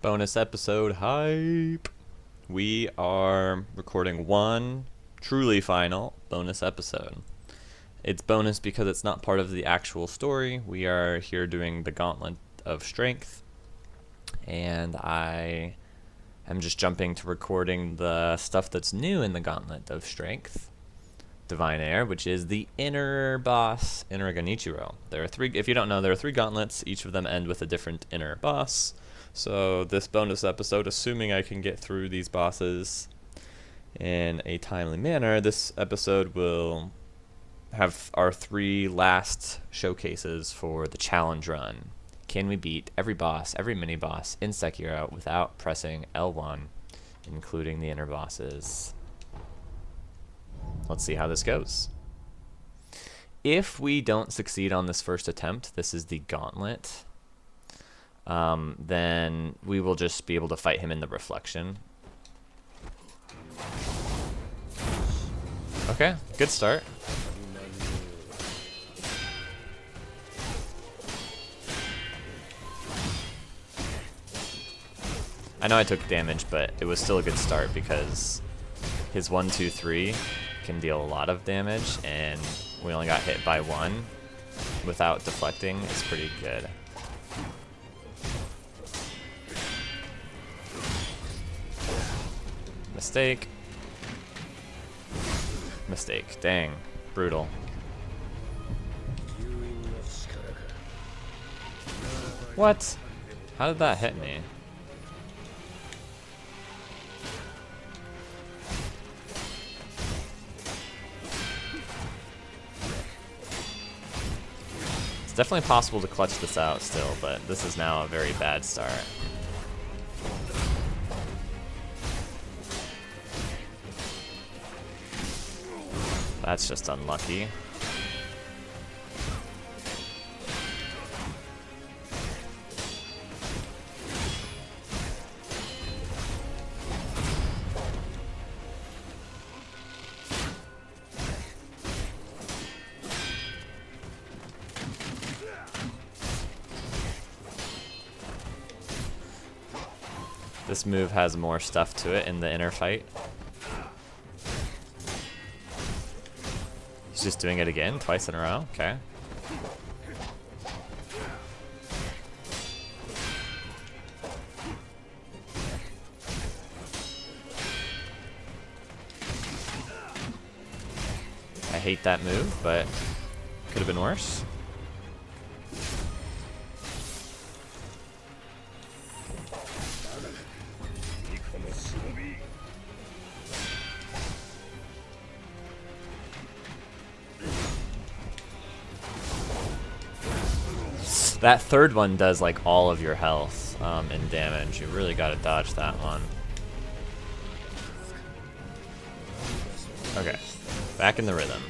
Bonus episode hype. We are recording one truly final bonus episode. It's bonus because it's not part of the actual story. We are here doing the Gauntlet of Strength, and I am just jumping to recording the stuff that's new in the Gauntlet of Strength. Divine Air, which is the inner boss, Inner Genichiro. There are three, if you don't know, there are three gauntlets. Each of them end with a different inner boss. So this bonus episode, assuming I can get through these bosses in a timely manner, this episode will have our three last showcases for the challenge run. Can we beat every boss, every mini boss in Sekiro without pressing L1, including the inner bosses? Let's see how this goes. If we don't succeed on this first attempt, this is the gauntlet, then we will just be able to fight him in the reflection. Okay, good start. I know I took damage, but it was still a good start because his 1, 2, 3 can deal a lot of damage, and we only got hit by one without deflecting. It's pretty good. Mistake. Mistake. Dang. Brutal. What? How did that hit me? It's definitely possible to clutch this out still, but this is now a very bad start. That's just unlucky. This move has more stuff to it in the inner fight. He's just doing it again, twice in a row. Okay. I hate that move, but could have been worse. That third one does like all of your health and damage. You really gotta dodge that one. Okay, back in the rhythm.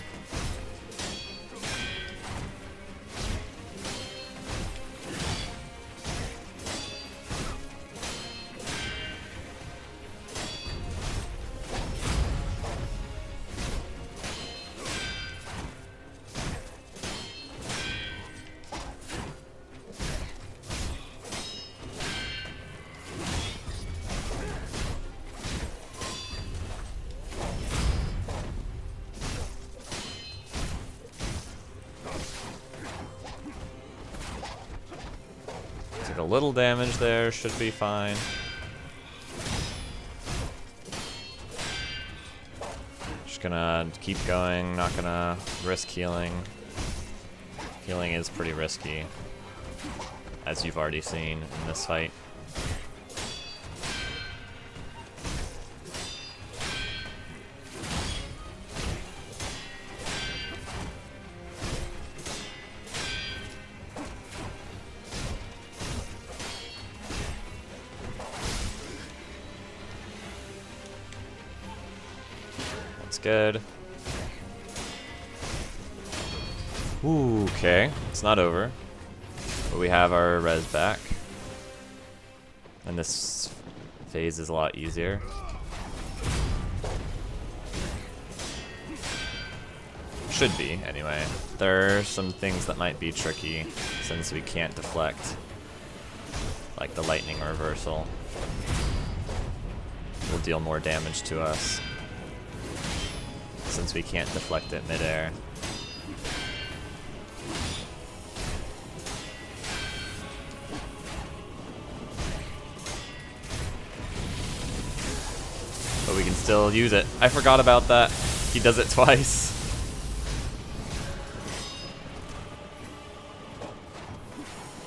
A little damage there, should be fine. Just gonna keep going, not gonna risk healing. Healing is pretty risky, as you've already seen in this fight. Good. Ooh, okay. It's not over. But we have our res back. And this phase is a lot easier. Should be, anyway. There are some things that might be tricky since we can't deflect. like the lightning reversal, will deal more damage to us since we can't deflect it midair. But we can still use it. I forgot about that. He does it twice.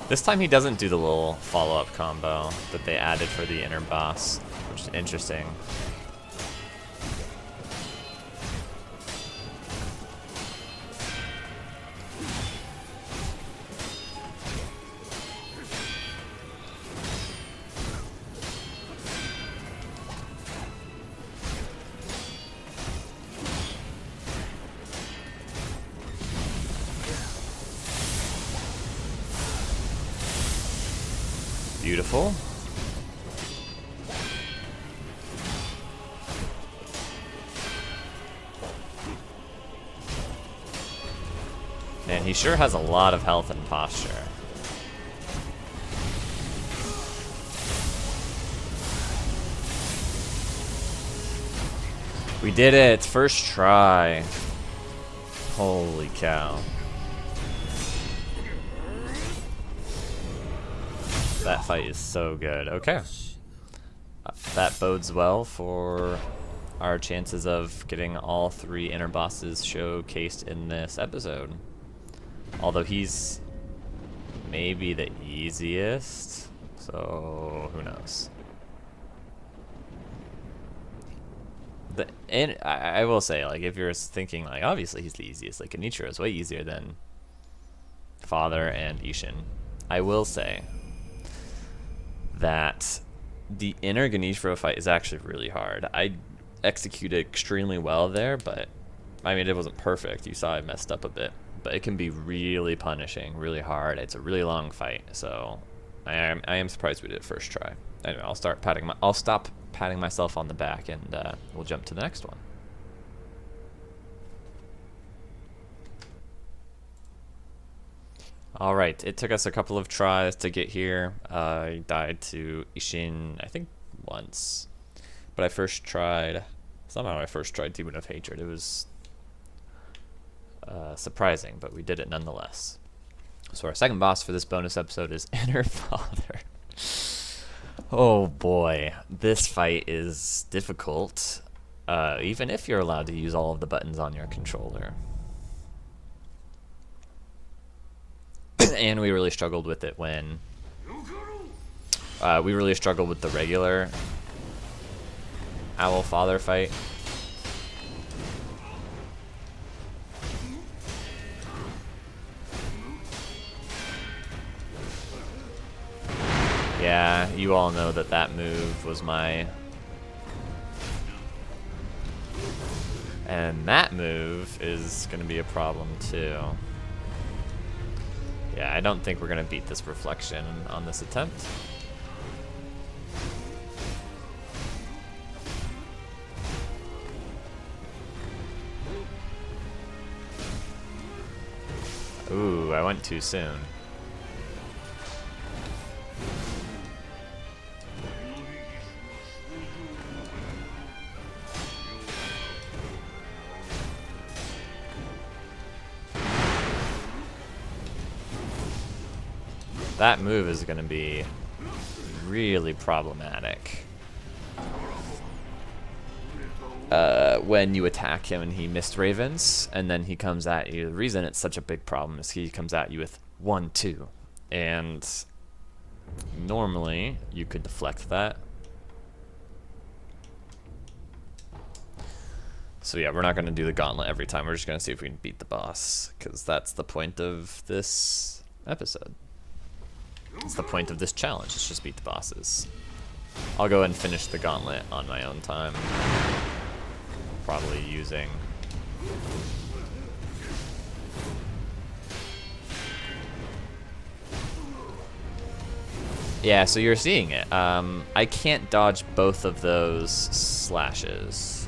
This time he doesn't do the little follow-up combo that they added for the inner boss, which is interesting. Beautiful. Man, he sure has a lot of health and posture. We did it! First try. Holy cow. That fight is so good. Okay. That bodes well for our chances of getting all 3 inner bosses showcased in this episode. Although he's maybe the easiest, so who knows. And I will say, like, if you're thinking, like, obviously he's the easiest, like, Genichiro is way easier than Father and Isshin. I will say that the inner Genichiro fight is actually really hard. I executed extremely well there, but I mean, it wasn't perfect. You saw I messed up a bit, but it can be really punishing, really hard. It's a really long fight, so I am surprised we did it first try. Anyway, I'll stop patting myself on the back, and we'll jump to the next one. Alright, it took us a couple of tries to get here. I died to Isshin, I think, once. But somehow I first tried Demon of Hatred. It was surprising, but we did it nonetheless. So our second boss for this bonus episode is Inner Father. Oh boy, this fight is difficult, even if you're allowed to use all of the buttons on your controller. And we really struggled with it when we really struggled with the regular Owl Father fight. Yeah, you all know that that move was my... And that move is going to be a problem too. Yeah, I don't think we're going to beat this reflection on this attempt. Ooh, I went too soon. That move is going to be really problematic when you attack him and he missed Ravens, and then he comes at you. The reason it's such a big problem is he comes at you with 1-2, and normally you could deflect that. So yeah, we're not going to do the gauntlet every time. We're just going to see if we can beat the boss, because that's the point of this episode. It's the point of this challenge. It's just beat the bosses. I'll go and finish the gauntlet on my own time. Probably using... Yeah, so you're seeing it. I can't dodge both of those slashes.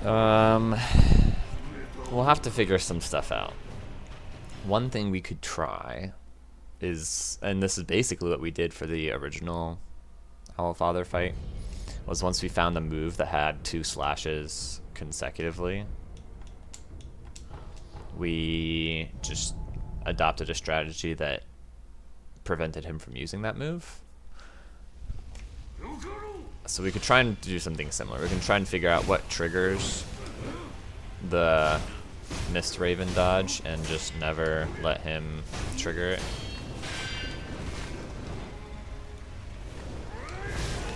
We'll have to figure some stuff out. One thing we could try is, and this is basically what we did for the original Owlfather fight, was once we found a move that had 2 slashes consecutively, we just adopted a strategy that prevented him from using that move. So we could try and do something similar. We can try and figure out what triggers the Mist Raven dodge and just never let him trigger it.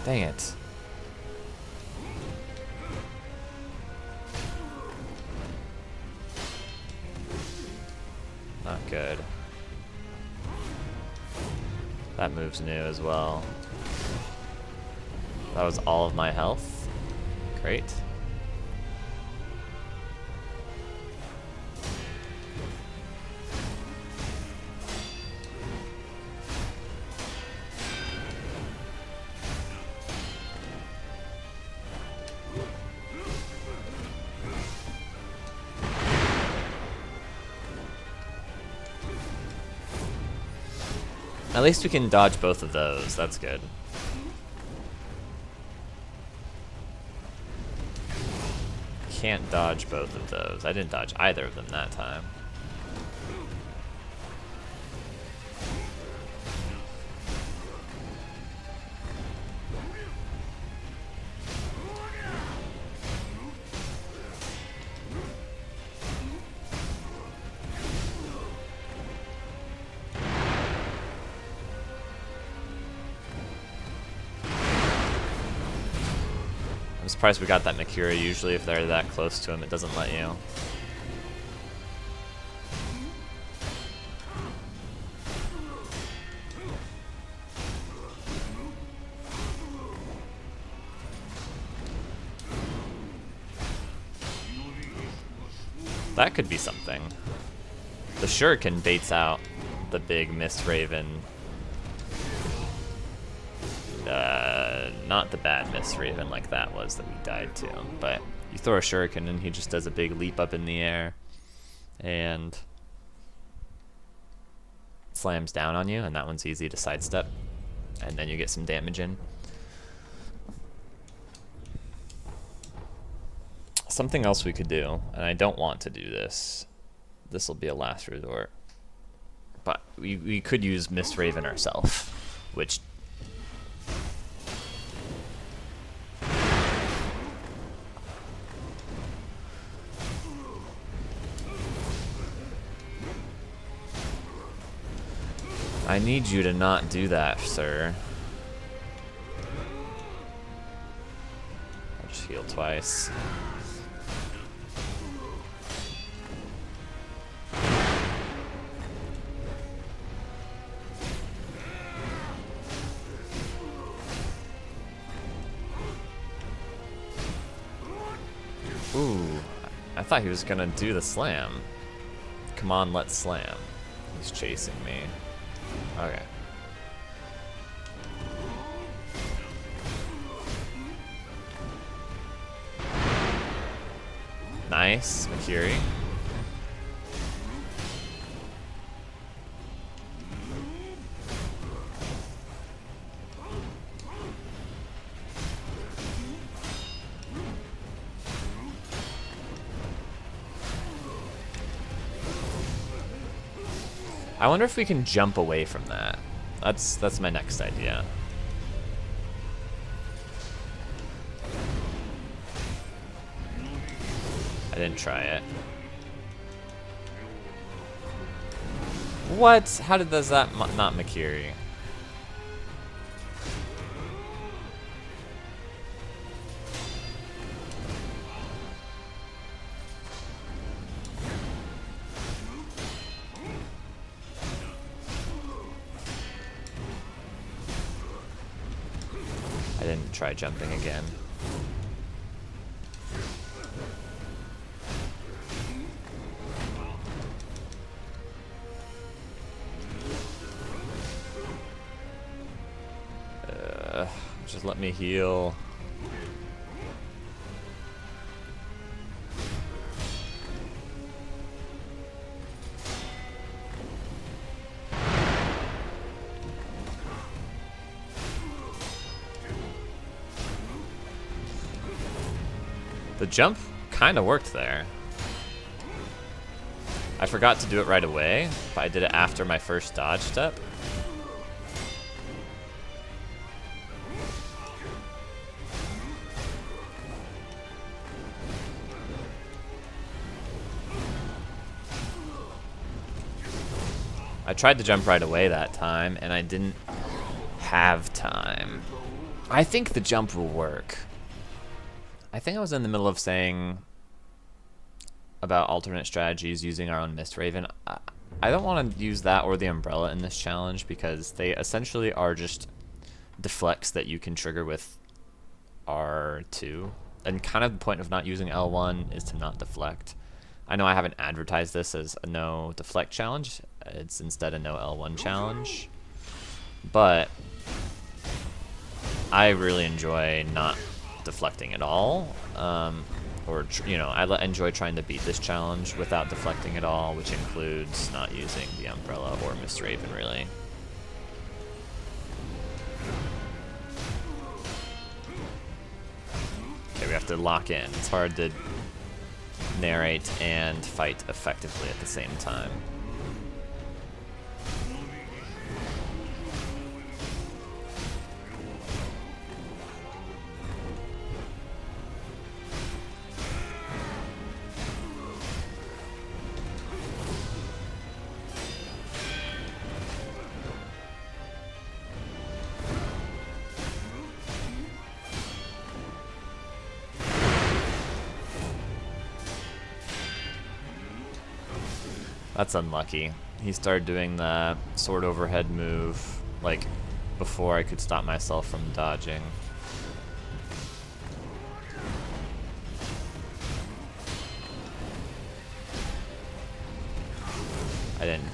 Dang it. Not good. That move's new as well. That was all of my health. Great. At least we can dodge both of those. That's good. Can't dodge both of those. I didn't dodge either of them that time. I'm surprised we got that Makira. Usually if they're that close to him, it doesn't let you. That could be something. The Shuriken baits out the big Mist Raven. Not the bad Mist Raven like that was that we died to, but you throw a Shuriken and he just does a big leap up in the air and slams down on you, and that one's easy to sidestep, and then you get some damage in. Something else we could do, and I don't want to do this. This will be a last resort, but we could use Mist Raven ourselves, which I need you to not do that, sir. I'll just heal twice. Ooh, I thought he was gonna do the slam. Come on, let's slam. He's chasing me. Okay. Nice, Makiri. I wonder if we can jump away from that. That's my next idea. I didn't try it. What? How does that not Makiri? I didn't try jumping again. Just let me heal. The jump kind of worked there. I forgot to do it right away, but I did it after my first dodge step. I tried to jump right away that time, and I didn't have time. I think the jump will work. I think I was in the middle of saying about alternate strategies using our own Mist Raven. I don't want to use that or the umbrella in this challenge because they essentially are just deflects that you can trigger with R2. And kind of the point of not using L1 is to not deflect. I know I haven't advertised this as a no deflect challenge. It's instead a no L1 challenge. But I really enjoy not deflecting at all. I enjoy trying to beat this challenge without deflecting at all, which includes not using the umbrella or Mist Raven, really. Okay, we have to lock in. It's hard to narrate and fight effectively at the same time. That's unlucky. He started doing the sword overhead move, like, before I could stop myself from dodging. I didn't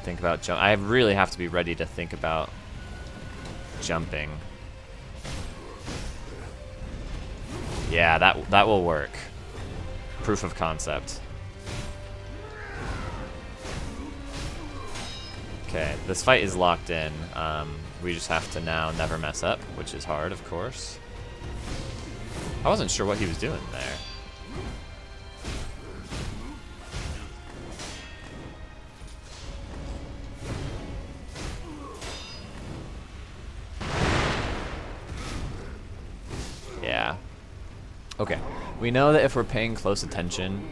think about jump. I really have to be ready to think about jumping. Yeah, that will work. Proof of concept. Okay, this fight is locked in. We just have to now never mess up, which is hard, of course. I wasn't sure what he was doing there. Yeah. Okay, we know that if we're paying close attention,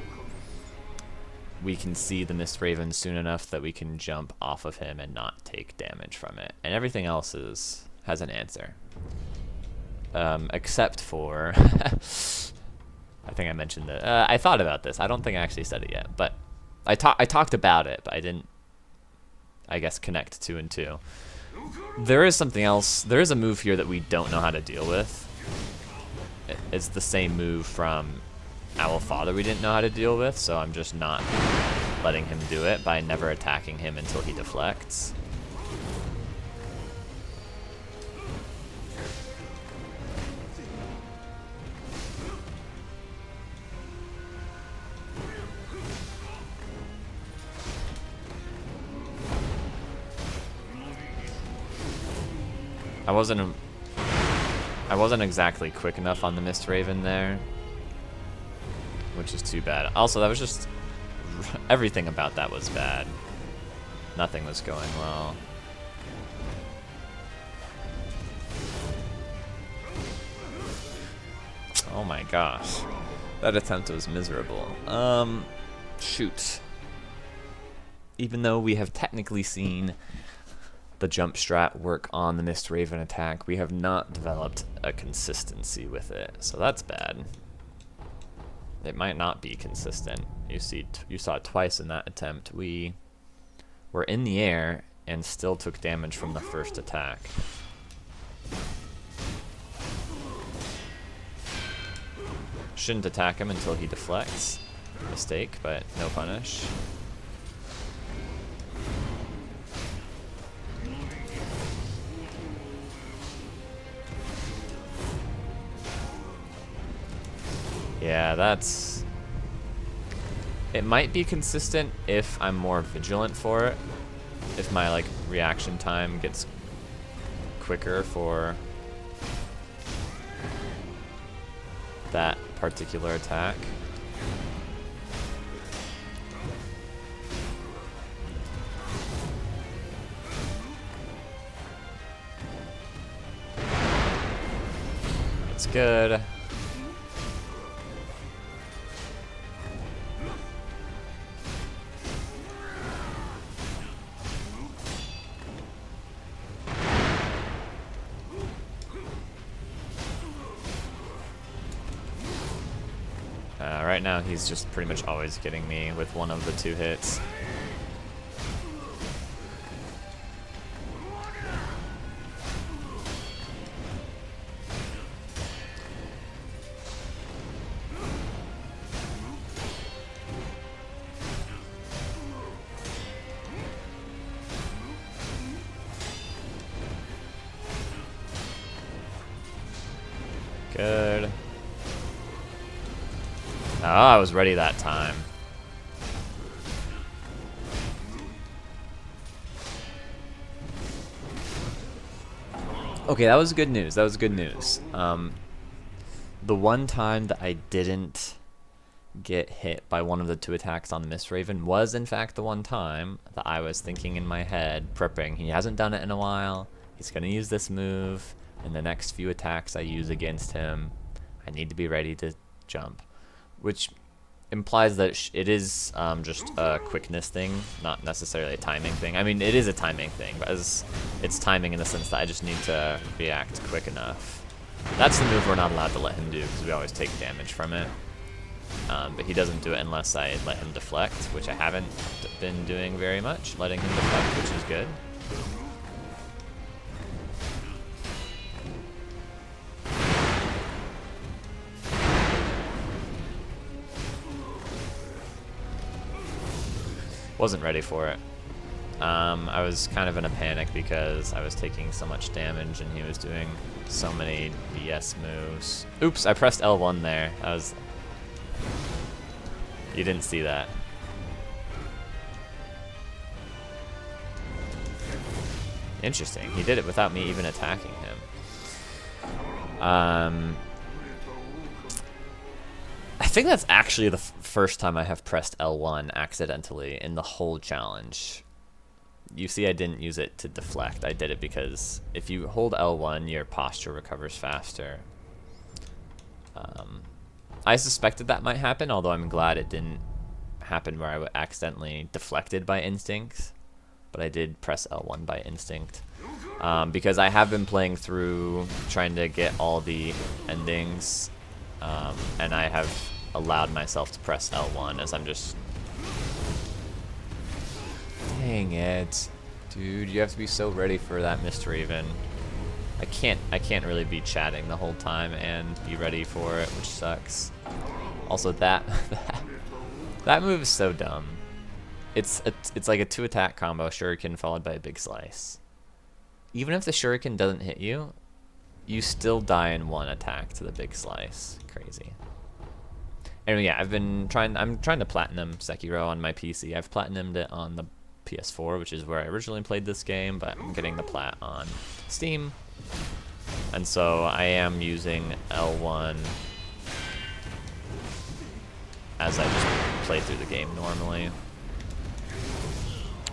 we can see the Mist Raven soon enough that we can jump off of him and not take damage from it. And everything else has an answer. Except for... I think I mentioned it. I thought about this. I don't think I actually said it yet. But I talked about it, but I didn't, I guess, connect two and two. There is something else. There is a move here that we don't know how to deal with. It's the same move from Owl Father we didn't know how to deal with, so I'm just not letting him do it by never attacking him until he deflects. I wasn't exactly quick enough on the Mist Raven there, which is too bad. Also, that was just... everything about that was bad. Nothing was going well. Oh my gosh. That attempt was miserable. Shoot. Even though we have technically seen the jump strat work on the Mist Raven attack, we have not developed a consistency with it. So that's bad. It might not be consistent. You saw it twice in that attempt. We were in the air and still took damage from the first attack. Shouldn't attack him until he deflects. Mistake, but no punish. Yeah, that's... it might be consistent if I'm more vigilant for it. If my, like, reaction time gets quicker for that particular attack. It's good. Right now he's just pretty much always getting me with one of the 2 hits. Good. Oh, I was ready that time. Okay, that was good news. That was good news. The one time that I didn't get hit by one of the 2 attacks on the Mist Raven was in fact the one time that I was thinking in my head, prepping. He hasn't done it in a while. He's going to use this move. And the next few attacks I use against him, I need to be ready to jump. Which implies that it is just a quickness thing, not necessarily a timing thing. I mean, it is a timing thing, but it's timing in the sense that I just need to react quick enough. That's the move we're not allowed to let him do, because we always take damage from it. But he doesn't do it unless I let him deflect, which I haven't been doing very much, letting him deflect, which is good. Wasn't ready for it. I was kind of in a panic because I was taking so much damage and he was doing so many BS moves. Oops, I pressed L1 there. You didn't see that. Interesting. He did it without me even attacking him. I think that's actually the first time I have pressed L1 accidentally in the whole challenge. You see I didn't use it to deflect. I did it because if you hold L1, your posture recovers faster. I suspected that might happen, although I'm glad it didn't happen where I accidentally deflected by instinct. But I did press L1 by instinct. Because I have been playing through trying to get all the endings. And I have allowed myself to press L1 as I'm just... Dang it. Dude, you have to be so ready for that Mist Raven. I can't really be chatting the whole time and be ready for it, which sucks. Also, that move is so dumb. It's like a 2-attack combo, Shuriken followed by a big slice. Even if the Shuriken doesn't hit you, you still die in 1 attack to the big slice. Crazy. Anyway, yeah, I'm trying to platinum Sekiro on my PC. I've platinumed it on the PS4, which is where I originally played this game, but I'm getting the plat on Steam. And so I am using L1 as I just play through the game normally.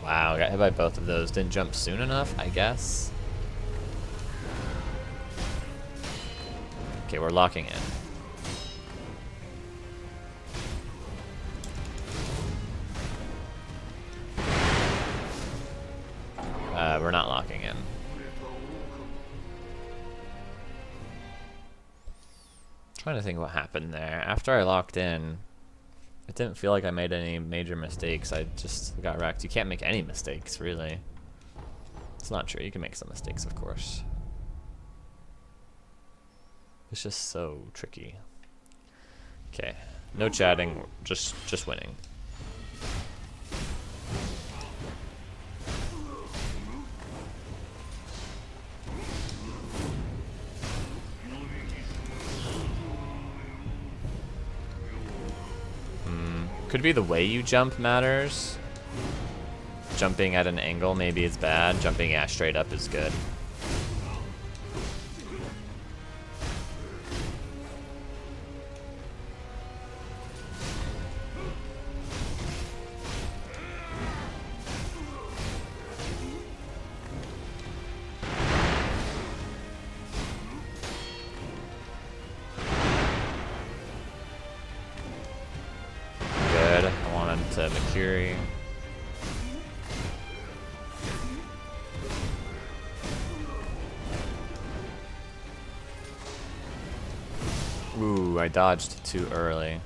Wow, got hit by both of those. Didn't jump soon enough, I guess. Okay, we're locking in. We're not locking in. Trying to think what happened there. After I locked in, it didn't feel like I made any major mistakes. I just got wrecked. You can't make any mistakes, really. It's not true. You can make some mistakes, of course. It's just so tricky. Okay, no chatting, just winning. Could be the way you jump matters. Jumping at an angle maybe is bad. Jumping straight up is good. to Makiri. Ooh, I dodged too early.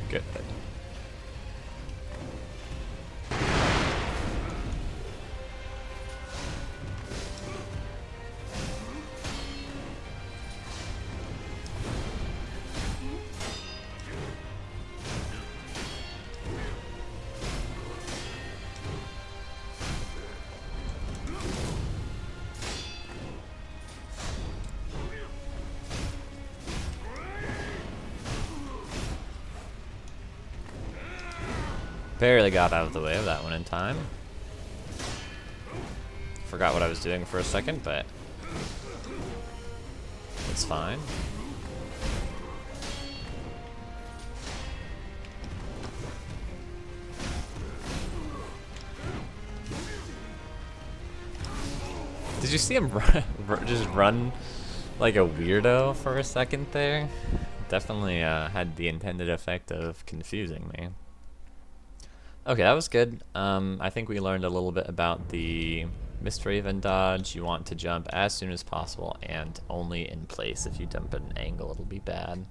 Good. Barely got out of the way of that one in time. Forgot what I was doing for a second, but it's fine. Did you see him just run like a weirdo for a second there? Definitely had the intended effect of confusing me. Okay, that was good. I think we learned a little bit about the Mistraven dodge. You want to jump as soon as possible and only in place. If you jump at an angle, it'll be bad.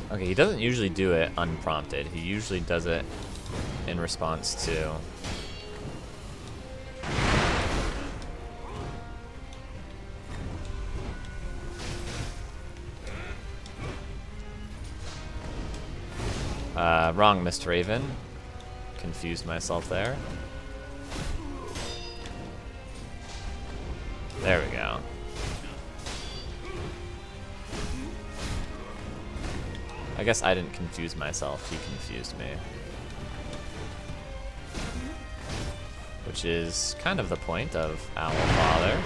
Okay, he doesn't usually do it unprompted. He usually does it in response to wrong, Mr. Raven. Confused myself there. There we go. I guess I didn't confuse myself, he confused me. Which is kind of the point of Owl Father.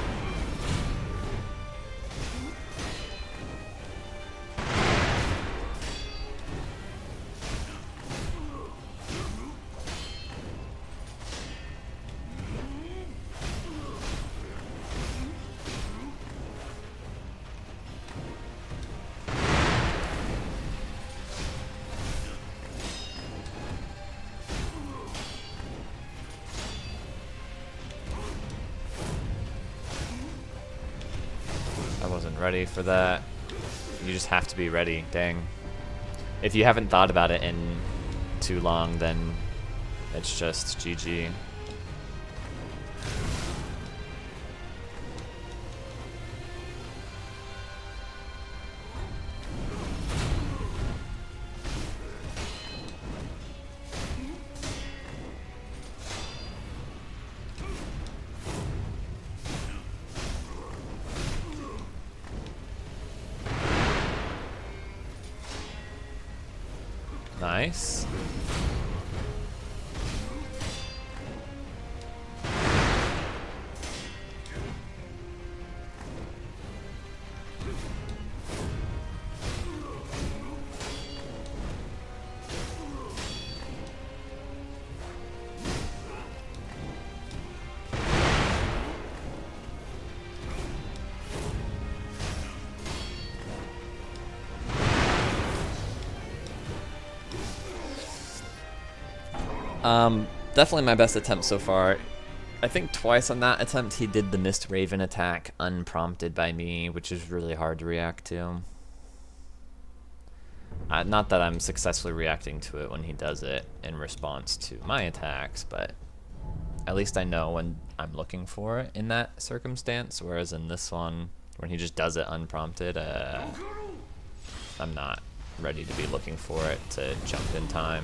I wasn't ready for that. You just have to be ready, dang. If you haven't thought about it in too long, then it's just GG. Nice. Definitely my best attempt so far. I think twice on that attempt he did the Mist Raven attack unprompted by me, which is really hard to react to. Not that I'm successfully reacting to it when he does it in response to my attacks, but at least I know when I'm looking for it in that circumstance, whereas in this one, when he just does it unprompted, I'm not ready to be looking for it to jump in time.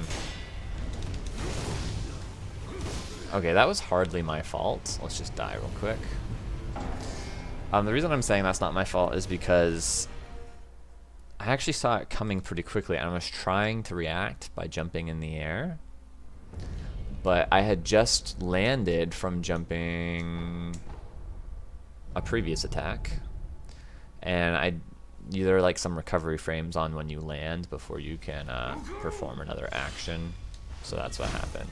Okay, that was hardly my fault. Let's just die real quick. The reason I'm saying that's not my fault is because I I actually saw it coming pretty quickly, and I was trying to react by jumping in the air. But I had just landed from jumping a previous attack. And there are like some recovery frames on when you land before you can perform another action. So that's what happened.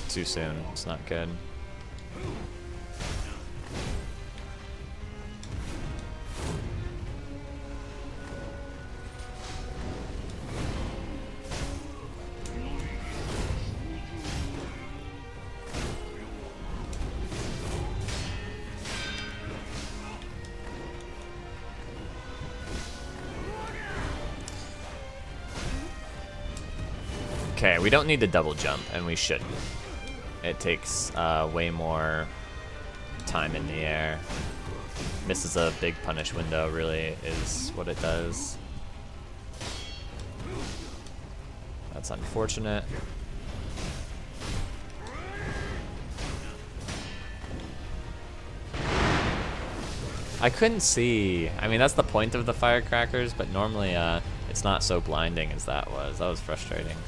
Too soon. It's not good. Okay, we don't need to double jump, and we shouldn't. It takes way more time in the air. Misses a big punish window, really, is what it does. That's unfortunate. I couldn't see. I mean, that's the point of the firecrackers, but normally it's not so blinding as that was. That was frustrating.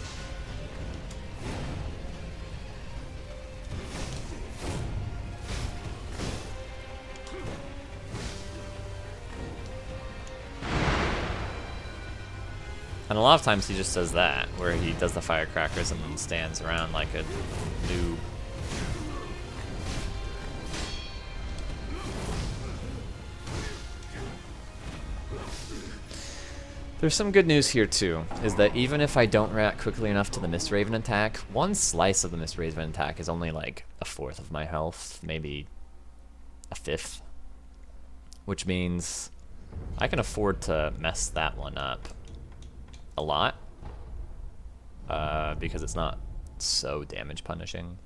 And a lot of times he just does that, where he does the firecrackers and then stands around like a noob. There's some good news here too, is that even if I don't react quickly enough to the Mist Raven attack, one slice of the Mist Raven attack is only like a fourth of my health, maybe a fifth. Which means I can afford to mess that one up a lot, because it's not so damage punishing.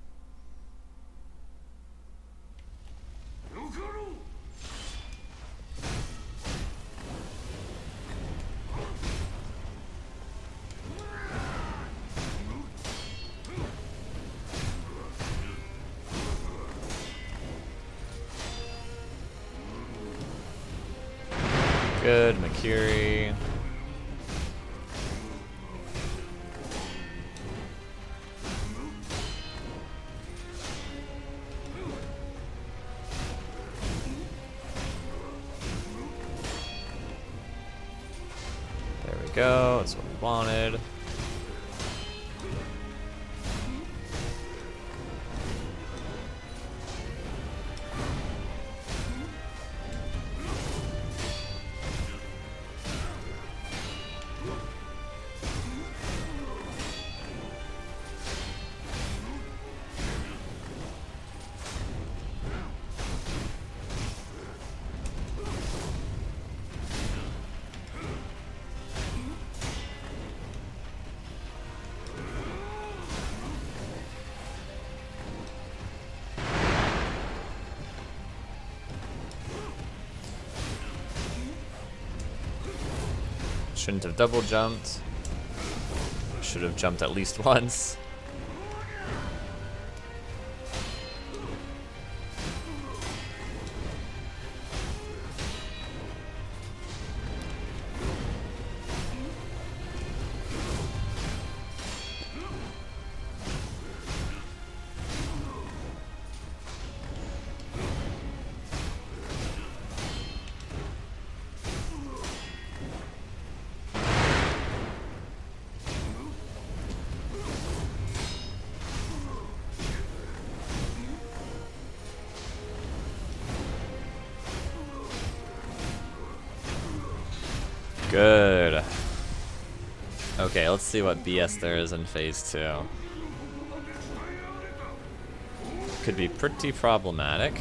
Good, Makiri. There we go, that's what we wanted. Shouldn't have double jumped. Should have jumped at least once. Good. Okay, let's see what BS there is in phase 2. Could be pretty problematic.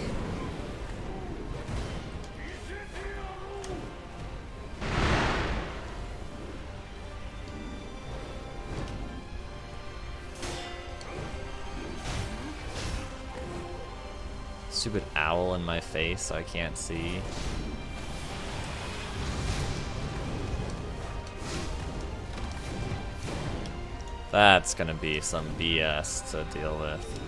Stupid owl in my face, so I can't see. That's gonna be some BS to deal with.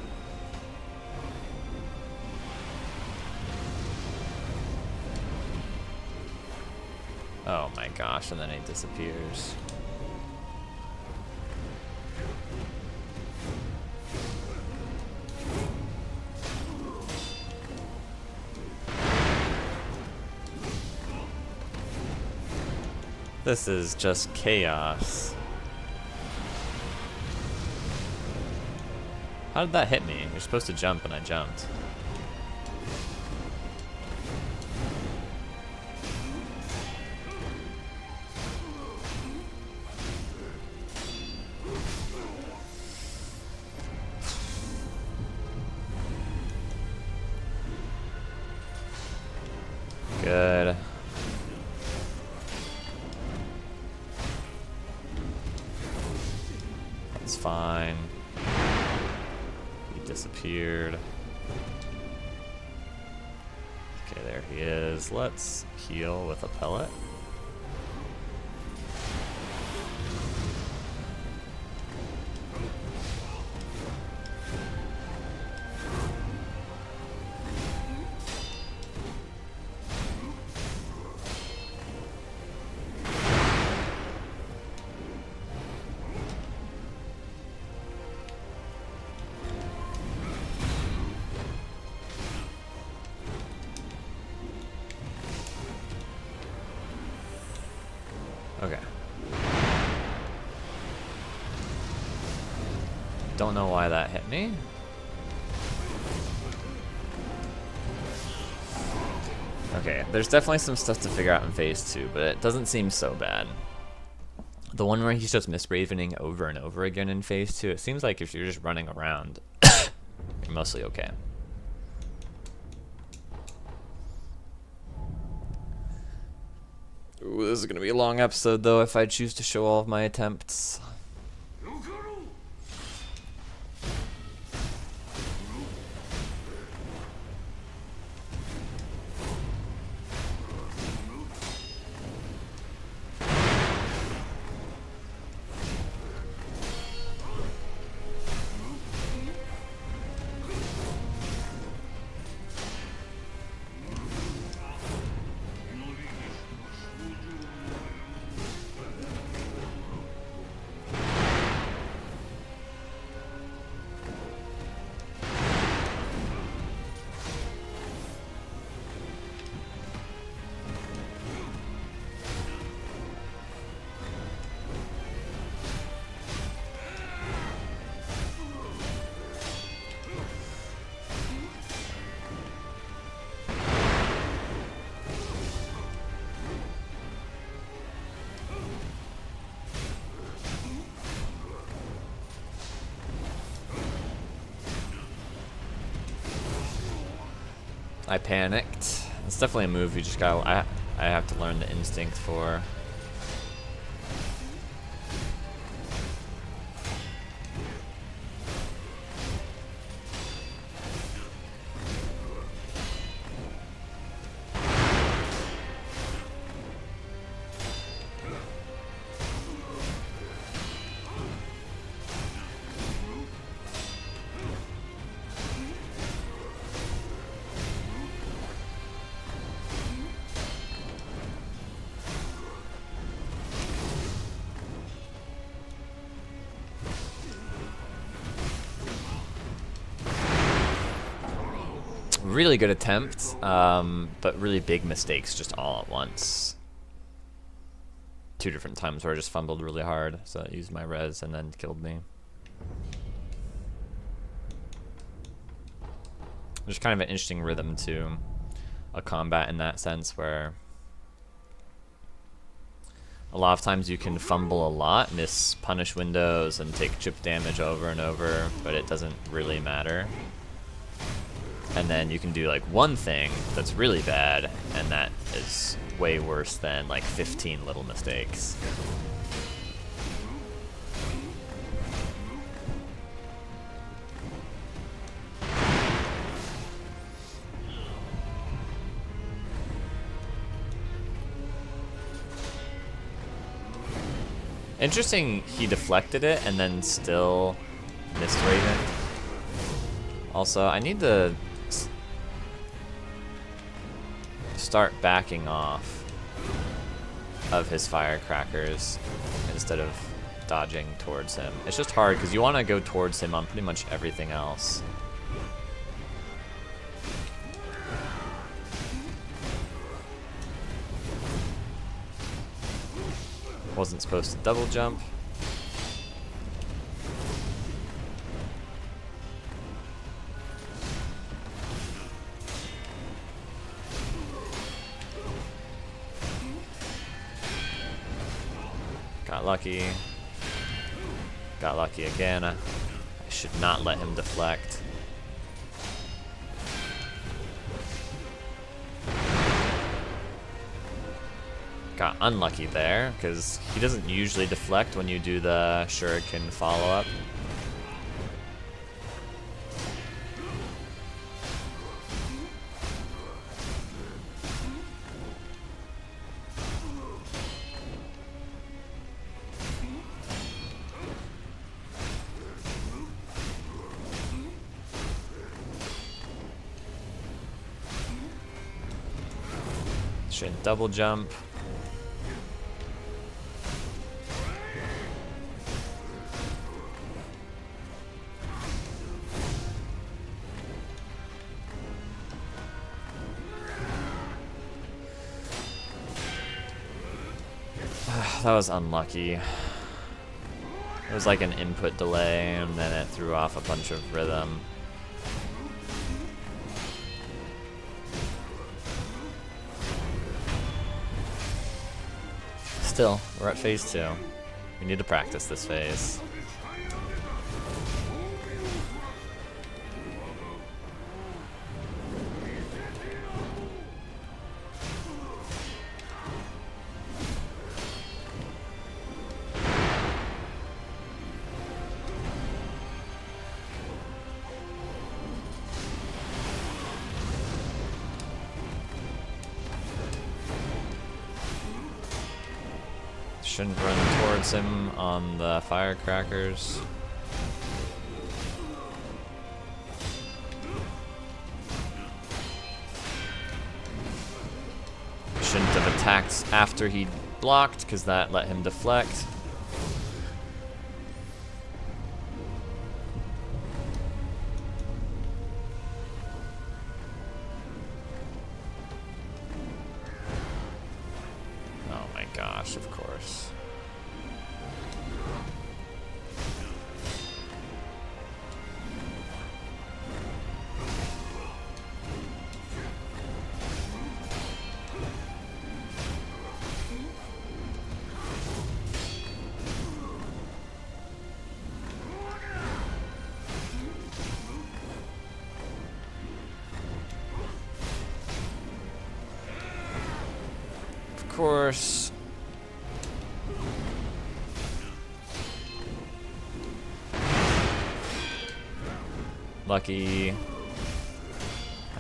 Oh my gosh, and then he disappears. This is just chaos. How did that hit me? You're supposed to jump and I jumped. Good. That's fine. He disappeared. Okay, there he is. Let's heal with a pellet. Okay. Don't know why that hit me. Okay, there's definitely some stuff to figure out in phase 2, but it doesn't seem so bad. The one where he's just misravening over and over again in phase 2, it seems like if you're just running around, you're mostly okay. Ooh, this is gonna be a long episode though if I choose to show all of my attempts. I panicked. It's definitely a move you just gotta, I have to learn the instinct for. Really good attempt, but really big mistakes just all at once. 2 different times where I just fumbled really hard, so I used my res and then killed me. There's kind of an interesting rhythm to a combat in that sense where a lot of times you can fumble a lot, miss punish windows, and take chip damage over and over, but it doesn't really matter. And then you can do like one thing that's really bad, and that is way worse than like 15 little mistakes. Interesting, he deflected it and then still missed Raven. Also, I need to start backing off of his firecrackers instead of dodging towards him. It's just hard because you want to go towards him on pretty much everything else. Wasn't supposed to double jump. Got lucky. Got lucky again. I should not let him deflect. Got unlucky there, because he doesn't usually deflect when you do the shuriken follow-up. Should double jump. That was unlucky. It was like an input delay, and then it threw off a bunch of rhythm. Still, we're at phase 2. We need to practice this phase. Shouldn't run towards him on the firecrackers. Shouldn't have attacked after he blocked, because that let him deflect. Oh my gosh, of course. Of course. Lucky. I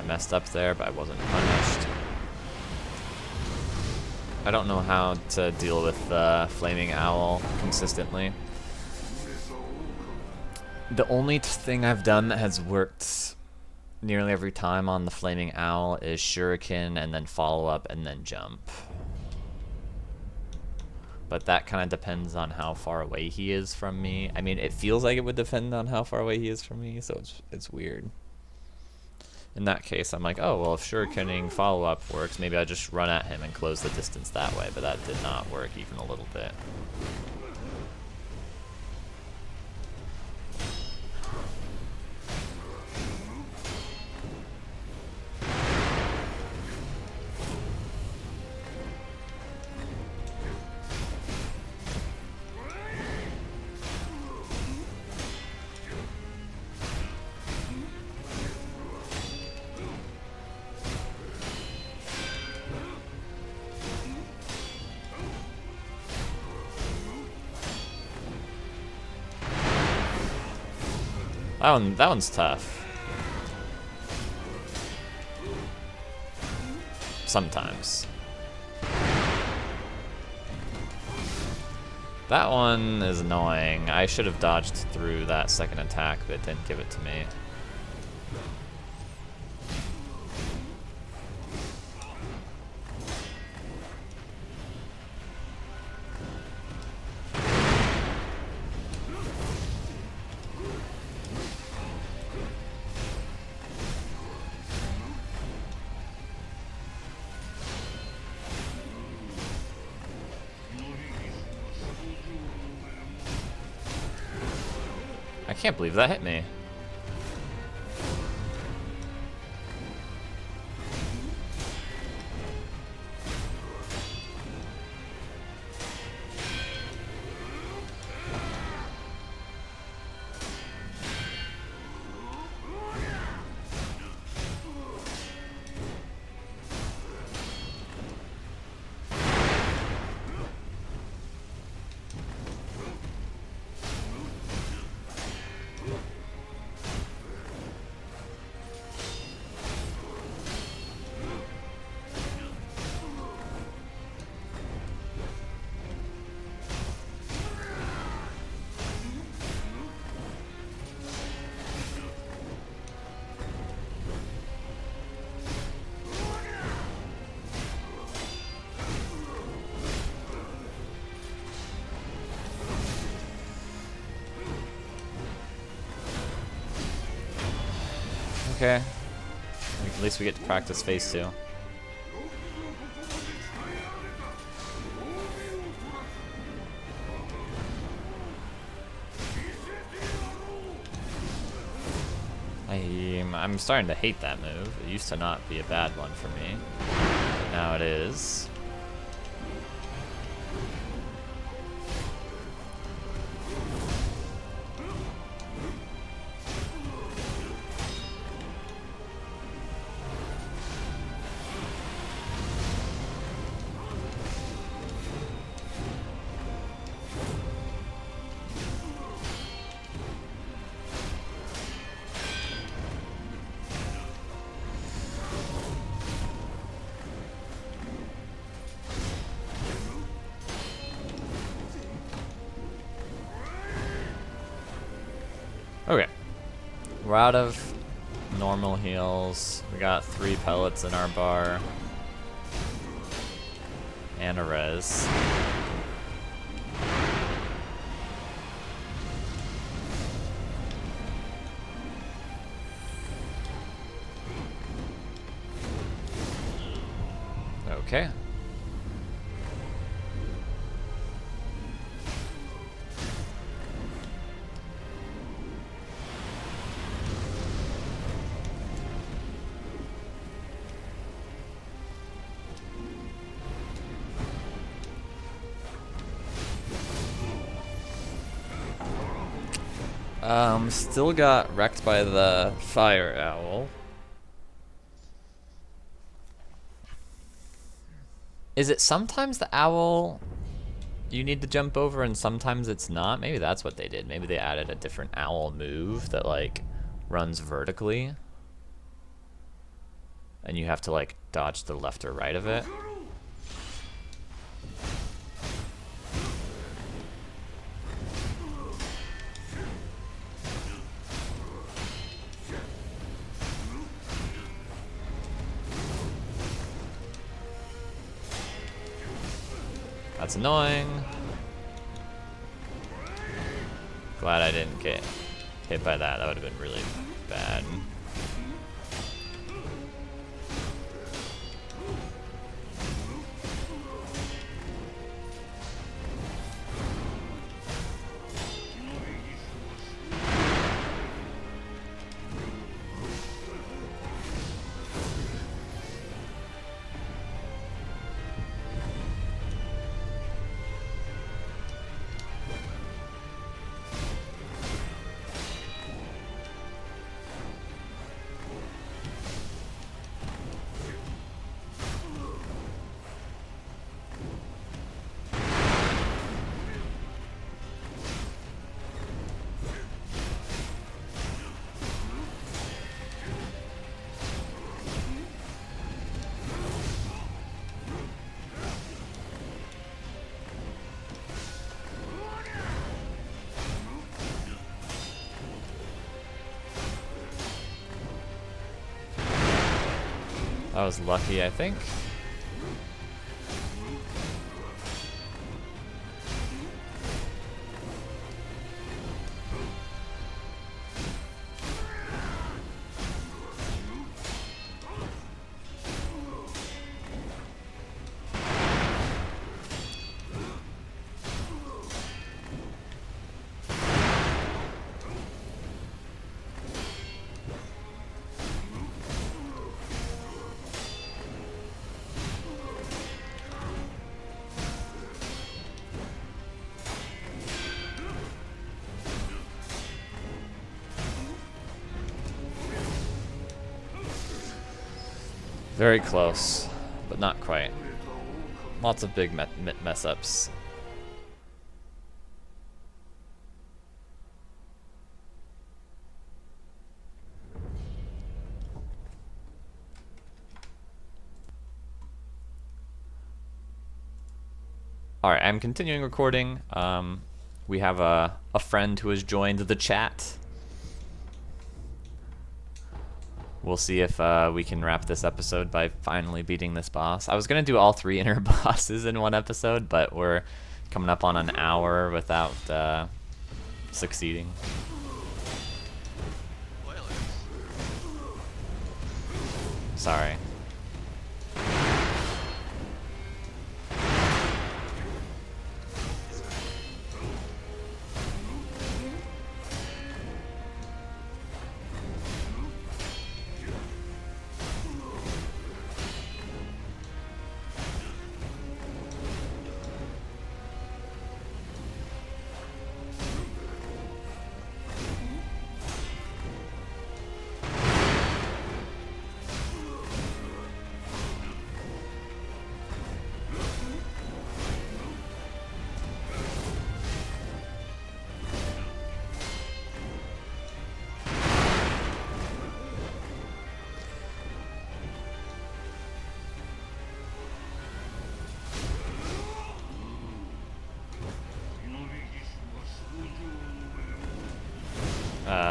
messed up there, but I wasn't punished. I don't know how to deal with the flaming owl consistently. The only thing I've done that has worked nearly every time on the flaming owl is shuriken and then follow up and then jump. But that kind of depends on how far away he is from me. I mean, it feels like it would depend on how far away he is from me, so it's weird. In that case, I'm like, oh, well, if shurikening follow-up works, maybe I just run at him and close the distance that way, but that did not work even a little bit. That one's tough. Sometimes. That one is annoying. I should have dodged through that second attack, but it didn't give it to me. I can't believe that hit me. Okay. At least we get to practice phase 2. I'm starting to hate that move. It used to not be a bad one for me. But now it is. Okay, we're out of normal heals. We got 3 pellets in our bar. And a res. Okay. Still got wrecked by the fire owl. Is it sometimes the owl you need to jump over and sometimes it's not? Maybe that's what they did. Maybe they added a different owl move that like runs vertically. And you have to like dodge to the left or right of it. That's annoying. Glad I didn't get hit by that. That would have been really bad. That was lucky, I think. Very close, but not quite. Lots of big mess ups. Alright, I'm continuing recording. We have a friend who has joined the chat. We'll see if we can wrap this episode by finally beating this boss. I was going to do all 3 inner bosses in one episode, but we're coming up on an hour without succeeding. Sorry.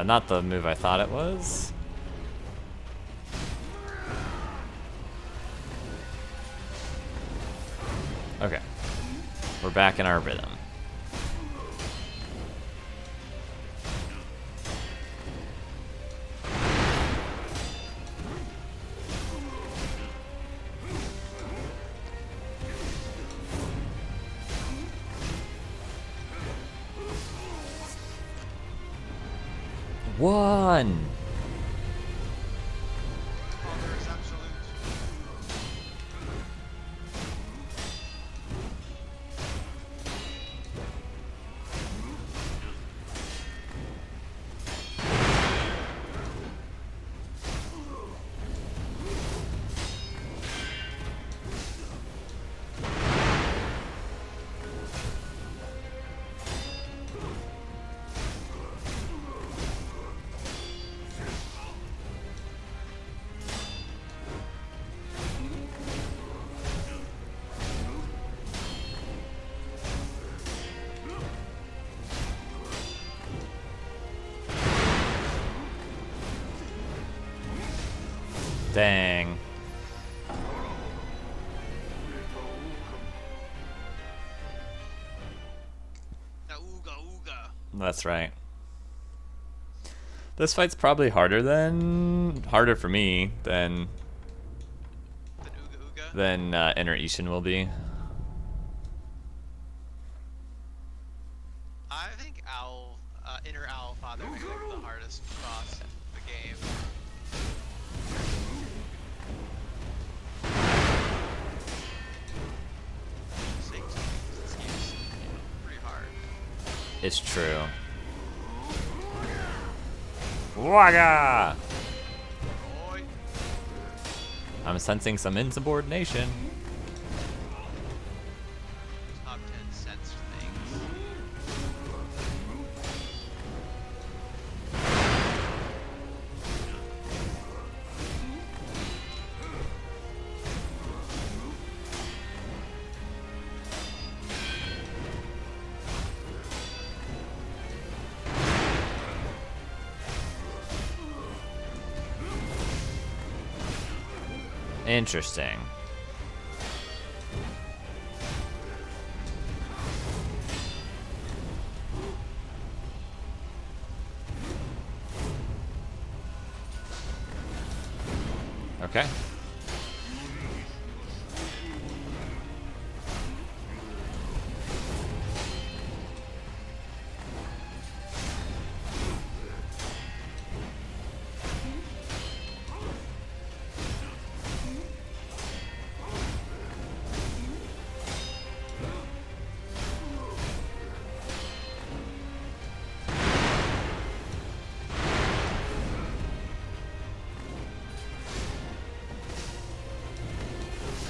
Not the move I thought it was. Okay. We're back in our rhythm. One. Dang. That's right. This fight's probably harder for me than Inner Isshin will be. I think Inner Owl Father is like the hardest boss in the game. This game's pretty hard. It's true. Waga! I'm sensing some insubordination. Top 10 sensed things. Interesting. Okay.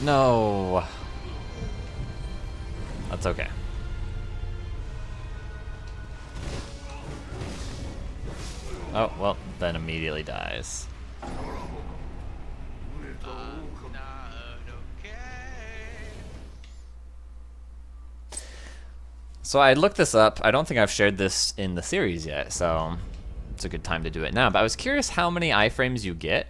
No. That's okay. Oh, well, then immediately dies. Not okay. So I looked this up. I don't think I've shared this in the series yet, so it's a good time to do it now. But I was curious how many iframes you get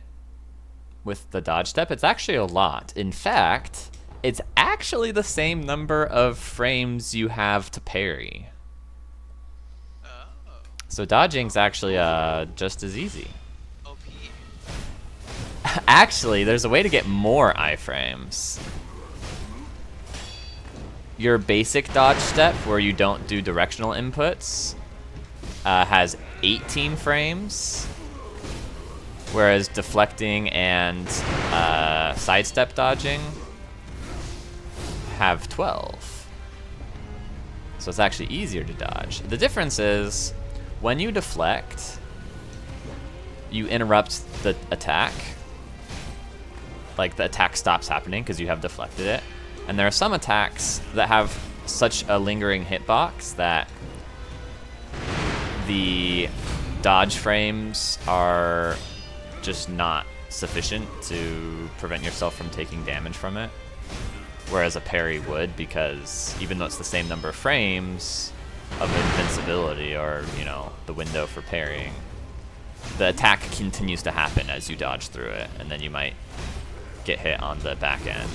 with the dodge step. It's actually a lot. In fact, it's actually the same number of frames you have to parry. Oh. So dodging's actually just as easy. OP. Actually, there's a way to get more iframes. Your basic dodge step, where you don't do directional inputs, has 18 frames. Whereas deflecting and sidestep dodging have 12. So it's actually easier to dodge. The difference is, when you deflect, you interrupt the attack. Like, the attack stops happening because you have deflected it. And there are some attacks that have such a lingering hitbox that the dodge frames are just not sufficient to prevent yourself from taking damage from it. Whereas a parry would, because even though it's the same number of frames of invincibility, or, you know, the window for parrying, the attack continues to happen as you dodge through it, and then you might get hit on the back end.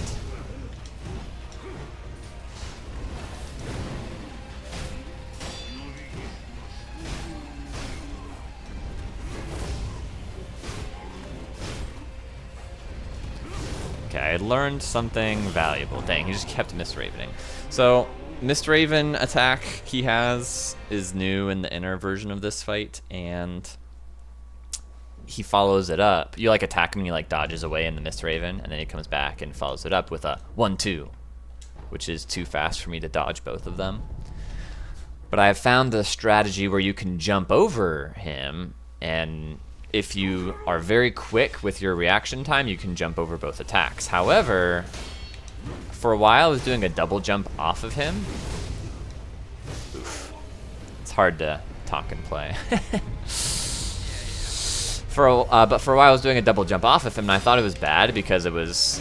Okay, I learned something valuable. Dang, he just kept misravening. So, misraven attack he has is new in the inner version of this fight, and he follows it up. You like attack him and he like dodges away in the misraven, and then he comes back and follows it up with a 1-2, which is too fast for me to dodge both of them. But I have found the strategy where you can jump over him, and if you are very quick with your reaction time, you can jump over both attacks. However, for a while I was doing a double jump off of him. Oof. It's hard to talk and play. But for a while I was doing a double jump off of him, and I thought it was bad because it was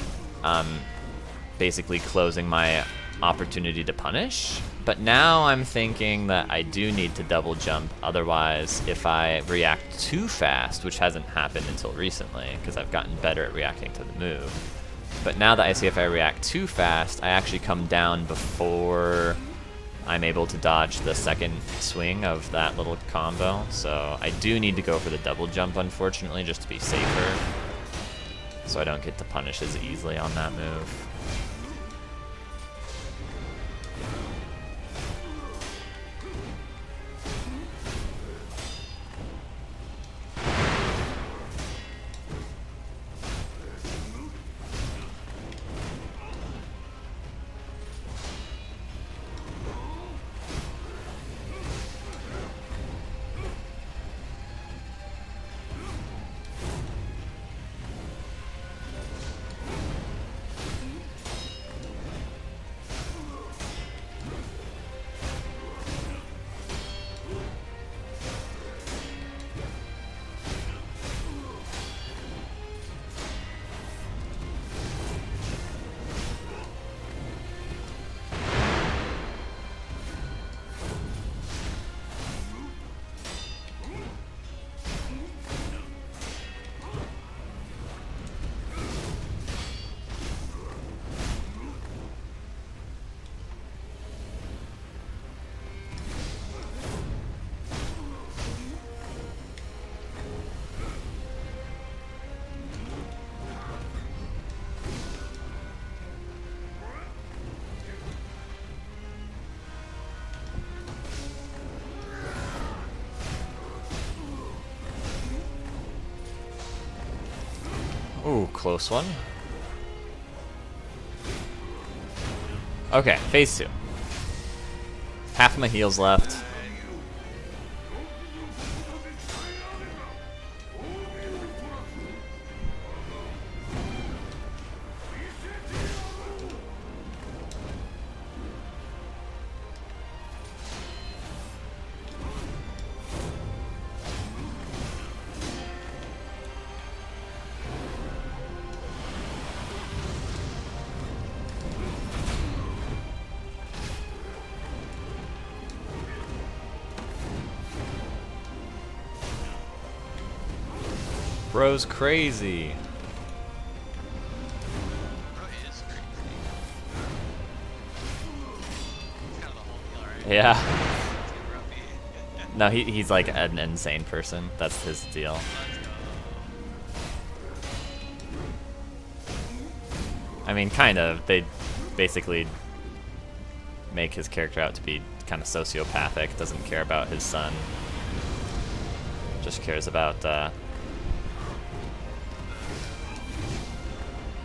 basically closing my opportunity to punish. But now I'm thinking that I do need to double jump, otherwise if I react too fast, which hasn't happened until recently because I've gotten better at reacting to the move, but now that I see if I react too fast, I actually come down before I'm able to dodge the second swing of that little combo. So I do need to go for the double jump, unfortunately, just to be safer, so I don't get to punish as easily on that move. close one. Okay, phase 2. Half of my heals left. Bro's crazy. Bro is crazy. It's kind of the whole deal, right? Yeah. Too grumpy. No, he's like an insane person. That's his deal. Let's go. I mean, kind of. They basically make his character out to be kind of sociopathic. Doesn't care about his son. Just cares about,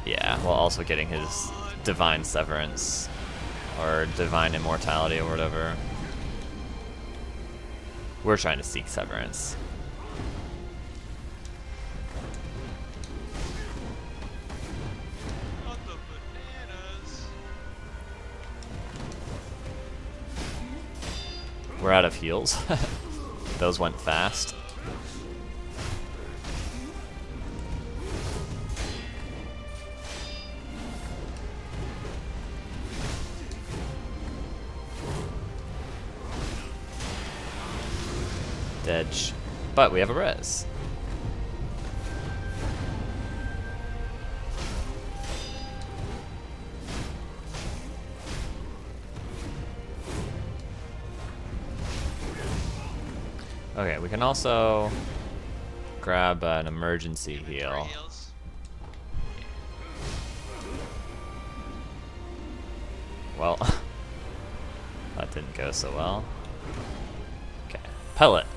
yeah, while also getting his divine severance. Or divine immortality or whatever. We're trying to seek severance. On the bananas. We're out of heals. Those went fast. Edge, but we have a res. Okay, we can also grab an emergency heal. Heals. Well, that didn't go so well. Okay, pellet.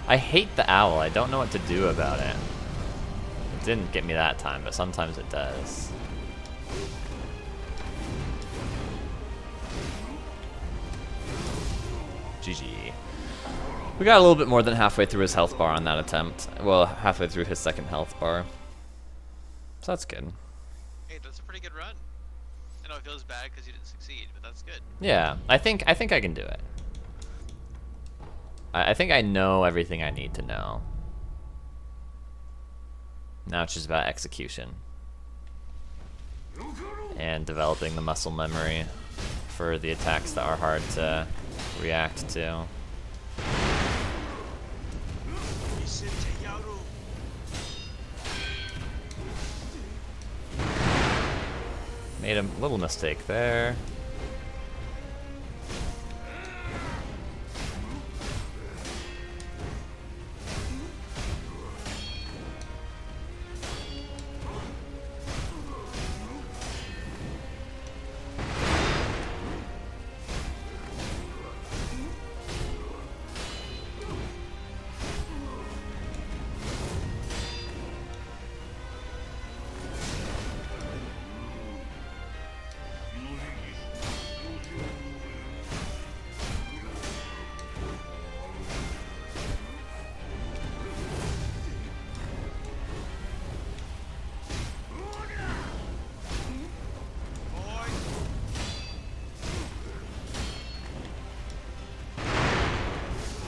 I hate the owl. I don't know what to do about it. It didn't get me that time, but sometimes it does. GG. We got a little bit more than halfway through his health bar on that attempt. Well, halfway through his second health bar. So that's good. Hey, that's a pretty good run. I know it feels bad because you didn't succeed, but that's good. Yeah, I think I can do it. I think I know everything I need to know. Now it's just about execution. And developing the muscle memory for the attacks that are hard to react to. Made a little mistake there.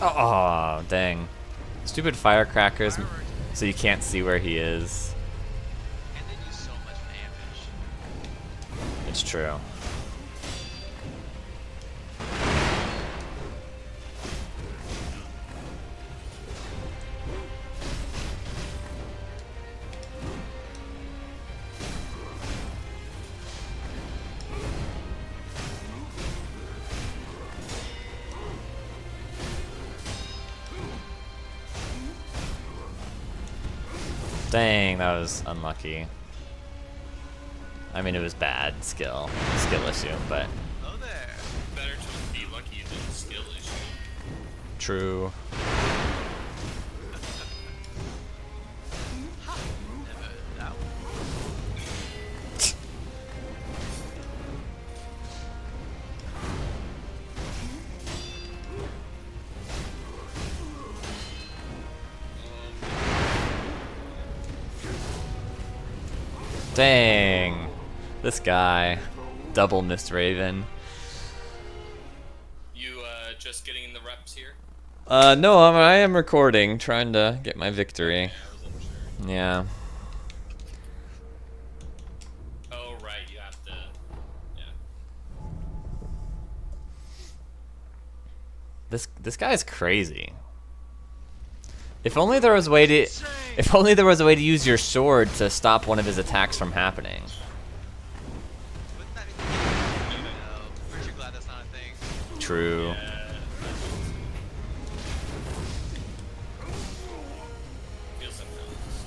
Oh, dang. Stupid firecrackers, so you can't see where he is. And they do so much damage. It's true. Dang, that was unlucky. I mean, it was bad skill issue, but Oh there. Better to be lucky than skill issue. True. Ha! Never that one. Dang. This guy. Double missed Raven. You just getting in the reps here? No, I am recording, trying to get my victory. Okay, I wasn't sure. Yeah. Oh right, you have to. Yeah. This guy's crazy. If only there was a way to use your sword to stop one of his attacks from happening. Wouldn't that be the no. Aren't you glad that's not a thing? True. Yeah. Feels sometimes.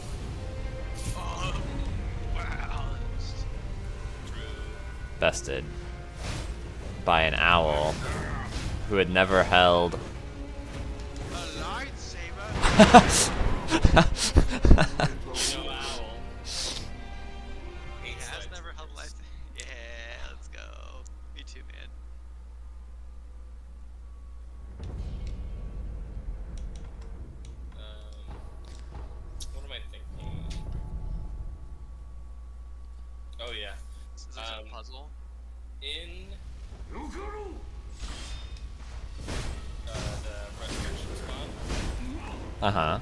Oh, wow. True. Bested by an owl who had never held. A lightsaber? You know, owl. He has never held a lightsaber. Yeah, let's go. Me too, man. What am I thinking? Oh yeah. Is this a puzzle? In the resurrection spot, Uh-huh.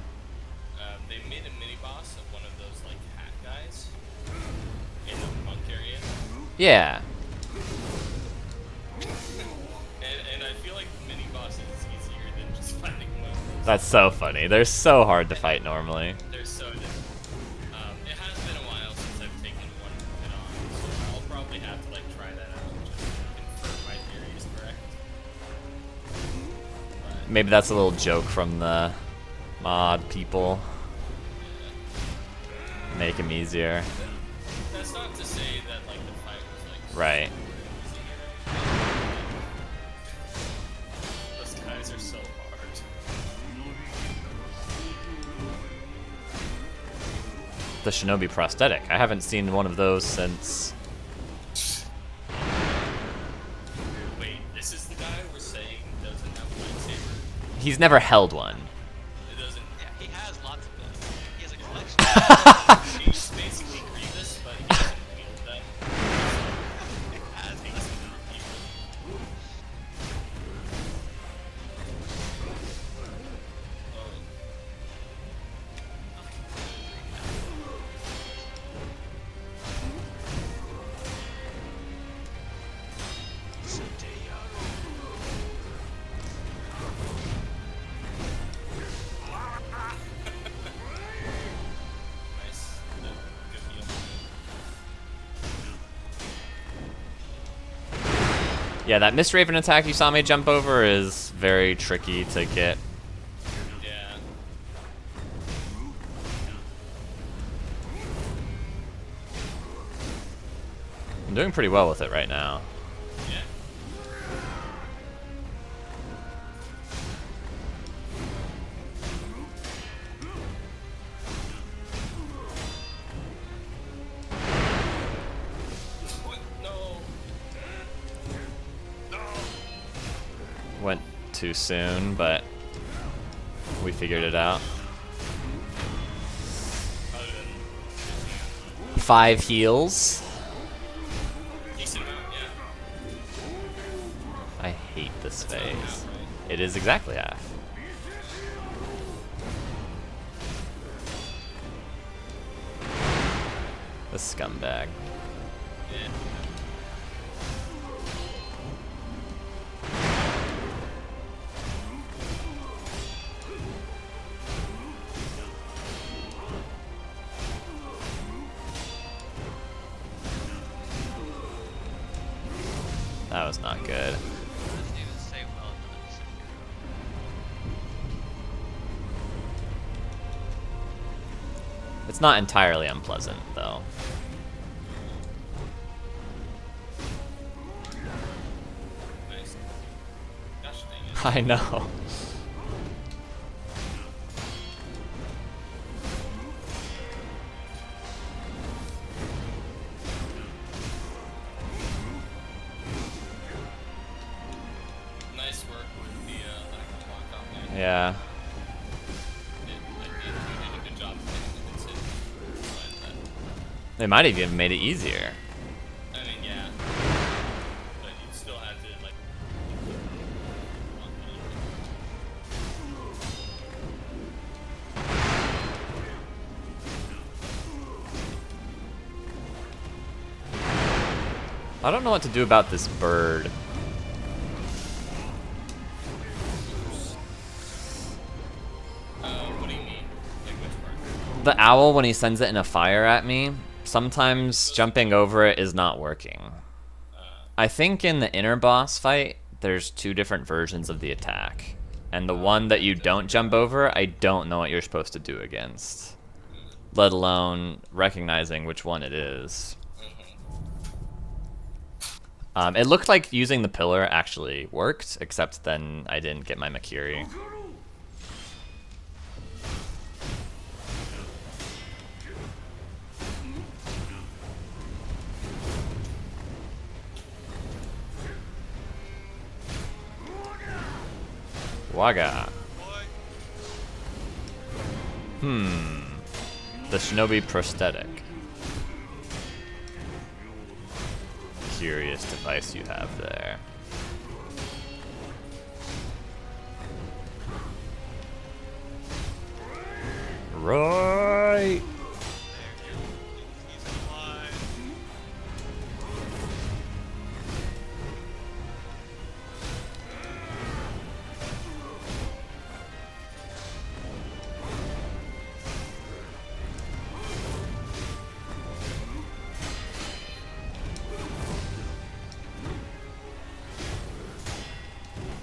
they made a mini boss of one of those like hat guys in the monk area, Yeah. and I feel like the mini boss is easier than just fighting one. That's so funny. They're so hard to fight normally. They're so different. It has been a while since I've taken one head on, so I'll probably have to like try that out just to confirm my theory is correct. But, Maybe that's a little joke from the mod people. Make him easier. that's not to say that like the fight was like Right. those guys are so hard. The shinobi prosthetic. I haven't seen one of those since. Wait, this is the guy we're saying doesn't have a lightsaber? He's never held one. It doesn't. Yeah, he has lots of them. He has a collection. He's basically Grievous, but he doesn't wield them. He has He lots doesn't of them. repeat them. Nice. Good heal. Yeah, that Mist Raven attack you saw me jump over is very tricky to get. Yeah. I'm doing pretty well with it right now. Yeah. What? No. No. Went too soon, but we figured it out. Other than 5 heals. decent amount, yeah. I hate this That's not phase. half, right? It is exactly half. The scumbag. Yeah. That was not good. Doesn't even say well done, Sekiro. It's not entirely unpleasant, though. Nice. Gosh dang it. I know. Yeah. You did a good job of getting the consent. They might have even made it easier. I mean, yeah. But you still have to, like... I don't know what to do about this bird. What do you mean? Like, which part? The owl, when he sends it in a fire at me, sometimes jumping over it is not working. I think in the inner boss fight, there's 2 different versions of the attack. And the one that you don't jump over, I don't know what you're supposed to do against. Let alone recognizing which one it is. It looked like using the pillar actually worked, except then I didn't get my Makiri. Waga. The shinobi prosthetic. Curious device you have there. Right. He's alive.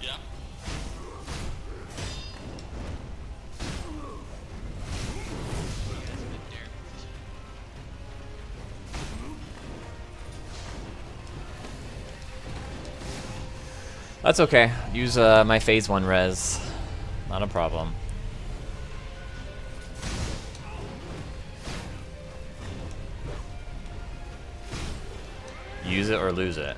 Yeah. That's okay. Use my phase 1 res. Not a problem. Use it or lose it.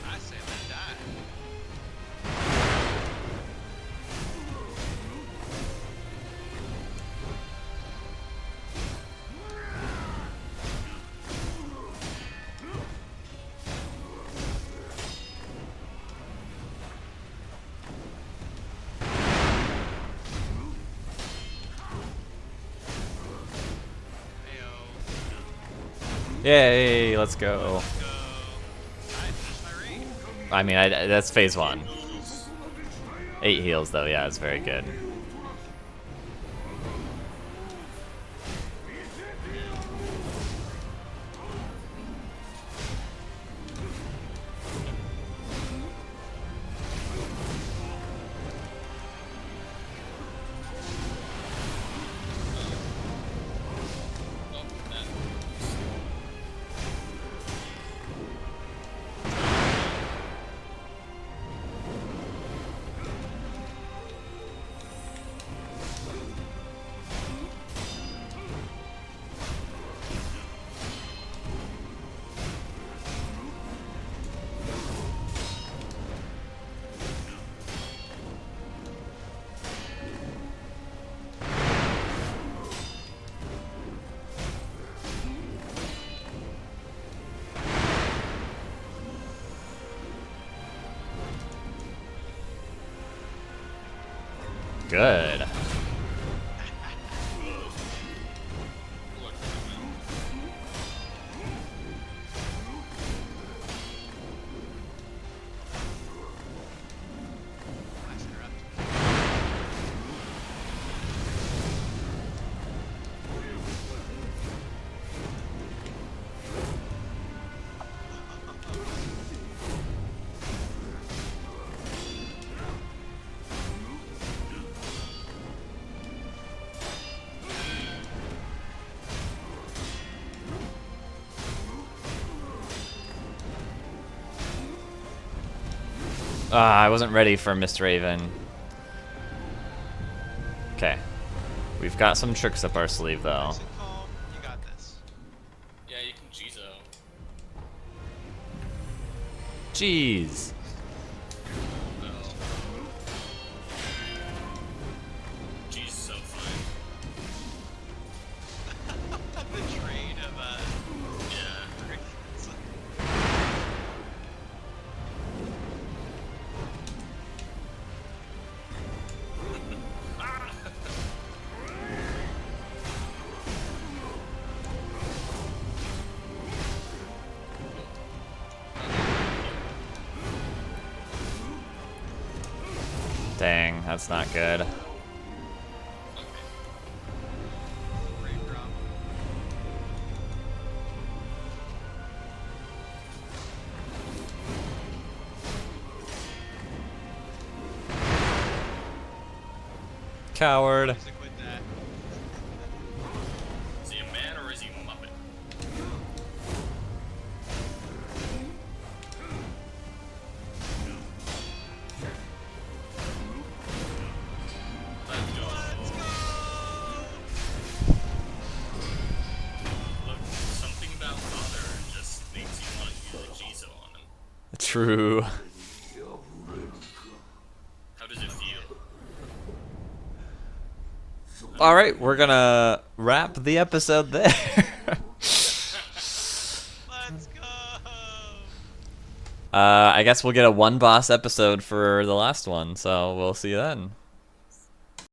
I say let die. Yay, let's go. I finished my raid. I mean, that's phase 1. 8 heals though, yeah, it's very good. Good. Nice interrupt. I wasn't ready for Mr. Raven. Okay. We've got some tricks up our sleeve though. Nice and calm. You got this. Yeah, you can Jizo. Jeez. Oh. G's so fine. The trade of Yeah. crickets. Dang, that's not good. Okay. Great drop. Coward. Music with that. Is he a man or is he a Muppet? Let's go. Let's go! Look, something about father just makes you want to use a Jizo on him. True. How does it feel? All right, we're gonna wrap the episode there. Let's go! I guess we'll get a one boss episode for the last one, so we'll see you then.